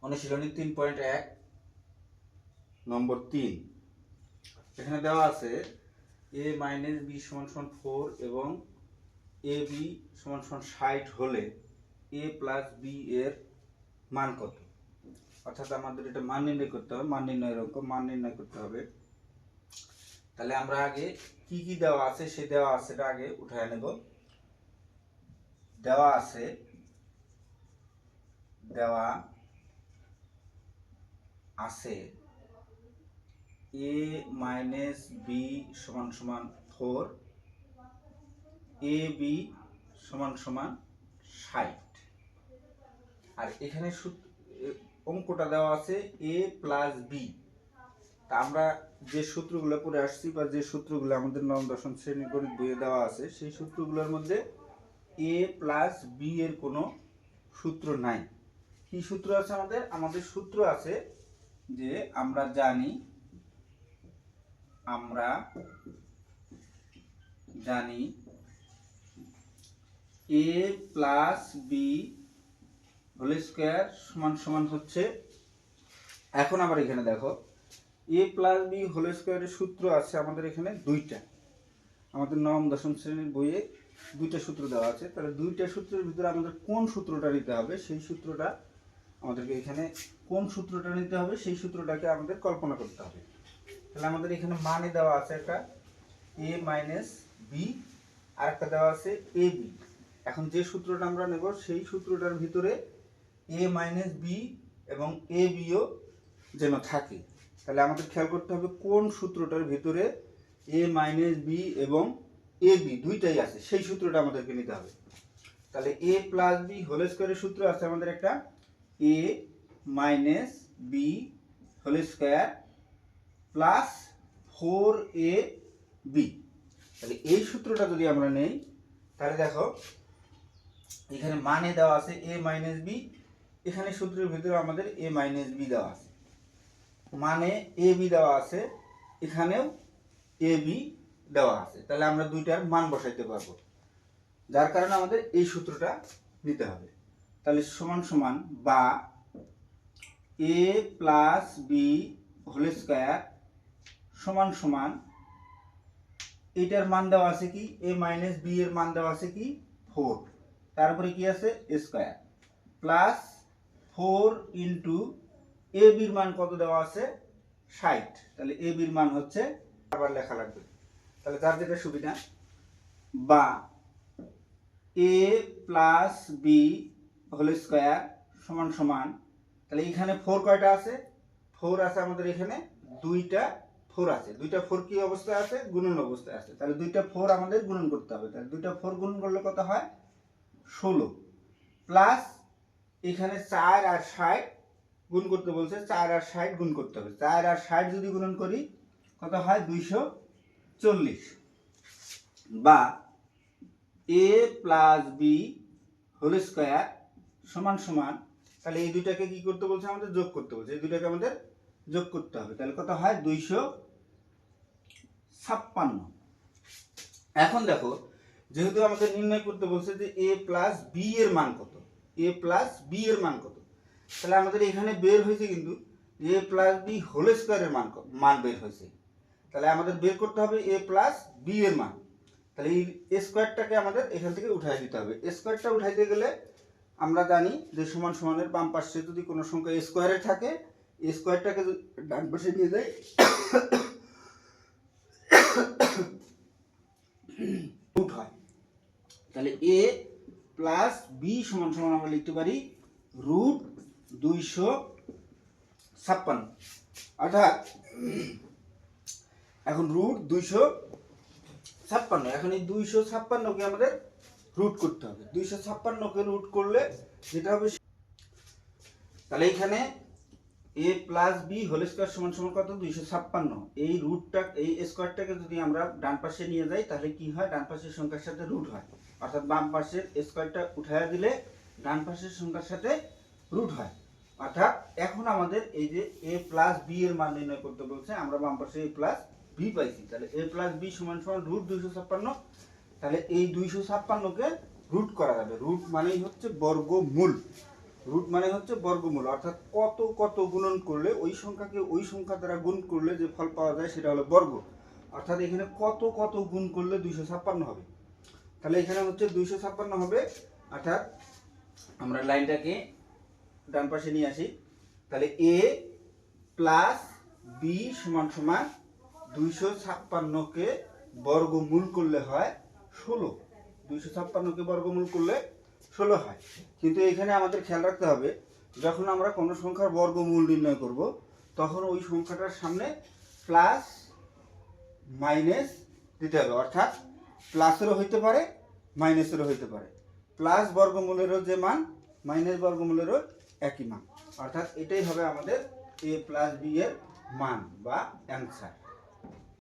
অনুশীলনী 3.1 নম্বর 3 এখানে দেওয়া আছে a মাইনাস b সমান সমান 4 এবং ab সমান সমান 60 হলে a প্লাস b এর মান কত। অর্থাৎ আমাদের এটা মান নির্ণয় করতে হবে, মান নির্ণয়ের অঙ্ক, মান নির্ণয় করতে হবে। তাহলে আমরা আগে কি কি দেওয়া আছে সে দেওয়া আছে এটা আগে উঠায় নেব। দেওয়া আছে a মাইনাস b সমান সমান 4, ab সমান সমান 60, আর এখানে অঙ্কটা দেওয়া আছে a প্লাস b। তা আমরা যে সূত্রগুলো পড়ে আসছি বা যে সূত্রগুলো আমাদের নবম দশম শ্রেণীর গণিত বইয়ে দেওয়া আছে সেই সূত্রগুলোর মধ্যে a প্লাস b এর কোনো সূত্র নাই। কি সূত্র আছে আমাদের সূত্র আছে যে আমরা জানি a plus b whole square সমান সমান হচ্ছে, এখন আবার এখানে দেখো a প্লাস বি হোল স্কয়ারের সূত্র আছে আমাদের এখানে দুইটা। আমাদের নবম দশম শ্রেণীর বইয়ে দুইটা সূত্র দেওয়া আছে। তাহলে দুইটা সূত্রের ভিতরে আমাদের কোন সূত্রটা নিতে হবে সেই সূত্রটা আমাদেরকে এখানে সেই সূত্রটাকে আমাদের কল্পনা করতে হবে। তাহলে আমাদের এখানে মানে দেওয়া আছে একটা a মাইনাস বি আর একটা দেওয়া আছে এ বি। এখন যে সূত্রটা আমরা নেব সেই সূত্রটার ভিতরে a মাইনাস বি এবং এ বিও যেন থাকে। তাহলে আমাদের খেয়াল করতে হবে কোন সূত্রটার ভিতরে a মাইনাস বি এবং এ বি দুইটাই আছে সেই সূত্রটা আমাদেরকে নিতে হবে। তাহলে a প্লাস বি হোল স্কয়ারের সূত্র আছে আমাদের একটা a minus b whole square plus 4ab। তাহলে এই সূত্রটা যদি আমরা নেই তাহলে দেখো এখানে মানে দেওয়া আছে a মাইনাস বি, এখানে সূত্রের ভিতরে আমাদের a মাইনাস বি দেওয়া আছে, মানে এ বি দেওয়া আছে, এখানেও এ বি দেওয়া আছে। তাহলে আমরা দুইটার মান বসাইতে পারবো, যার কারণে আমাদের এই সূত্রটা নিতে হবে। তাহলে সমান সমান বা a plus b whole square সমান সমান এইটার মান দেওয়া আছে কি a মাইনাস বি এর মান দেওয়া আছে কি 4, তারপরে কি আছে স্কয়ার প্লাস 4 ইন্টু এ বির মান কত দেওয়া আছে 60। তাহলে এ বির মান হচ্ছে, আবার লেখা লাগবে, তাহলে যার যেটা সুবিধা, বা a plus b whole square সমান সমান, তাহলে এখানে 4 কয়টা আছে 4 আছে আমাদের এখানে দুইটা 4 আছে, দুইটা 4 কি অবস্থায় আছে গুণন অবস্থায় আছে। তাহলে দুইটা 4 আমাদের গুণন করতে হবে। তাহলে দুইটা 4 গুণন করলে কত হয় 16, প্লাস এখানে 4 আর 60 গুণ করতে বলছে, 4 আর 60 গুণ করতে হবে। 4 আর 60 যদি গুণন করি কত হয় 240, বা a plus b whole square সমান সমান, তাহলে এই দুইটাকে কি করতে বলছে আমাদের যোগ করতে বলছে, এই দুইটাকে আমাদের যোগ করতে হবে। তাহলে কত হয় 256। এখন দেখো যেহেতু আমাদের নির্ণয় করতে বলছে যে a প্লাস বি এর মান কত, a প্লাস বি এর মান কত, তাহলে আমাদের এখানে বের হয়েছে কিন্তু a প্লাস বি হোল স্কয়ারের মান বের হয়েছে। তাহলে আমাদের বের করতে হবে a প্লাস বি এর মান। তাহলে এই স্কয়ারটাকে আমাদের এখান থেকে উঠাই দিতে হবে। স্কয়ারটা উঠাইতে গেলে আমরা জানি যে সমান সমানের বাম পাশে যদি কোনো সংখ্যা স্কয়ারে থাকে স্কয়ারটাকে ডান পাশে নিয়ে যাই রুট হয়। তাহলে a প্লাস বি সমান সমান আমরা লিখতে পারি রুট 256। অর্থাৎ এখন রুট 256, এখন এই 256কে আমাদের রুট করতে হবে। 256কে রুট করলে যেটা হবে, তাহলে এখানে a plus b whole square সমান সমান কত 256। এই রুটটা এই স্কয়ারটাকে যদি আমরা ডান পাশে নিয়ে যাই তাহলে কি হয় ডান পাশের সংখ্যার সাথে রুট হয়, অর্থাৎ বাম পাশের স্কয়ারটা উঠায়া দিলে ডান পাশের সংখ্যার সাথে রুট হয়। অর্থাৎ এখন আমাদের এই যে a প্লাস বি এর মান নির্ণয় করতে বলছে, আমরা বাম পাশে a প্লাস বি পাইছি, তাহলে a প্লাস বি সমান সমান রুট 256। তাহলে এই 256কে রুট করা যাবে, রুট মানেই হচ্ছে বর্গমূল। রুট মানে হচ্ছে বর্গমূল, অর্থাৎ কত কত গুণন করলে ওই সংখ্যাকে ওই সংখ্যা দ্বারা গুণ করলে যে ফল পাওয়া যায় সেটা হলো বর্গ। অর্থাৎ এখানে কত কত গুণ করলে 256 হবে, তাহলে এখানে হচ্ছে 256 হবে। অর্থাৎ আমরা লাইনটাকে ডান পাশে নিয়ে আসি, তাহলে এ প্লাস বি সমান সমান 256কে বর্গমূল করলে হয় 16। 256কে বর্গমূল করলে 16 হয়। কিন্তু এখানে আমাদের খেয়াল রাখতে হবে, যখন আমরা কোনো সংখ্যার বর্গমূল নির্ণয় করব তখন ওই সংখ্যাটার সামনে প্লাস মাইনাস দিতে হবে, অর্থাৎ প্লাসেরও হইতে পারে মাইনাসেরও হইতে পারে। প্লাস বর্গমূলেরও যে মান মাইনাস বর্গমূলেরও একই মান, অর্থাৎ এটাই হবে আমাদের এ প্লাস বি এর মান বা অ্যান্সার।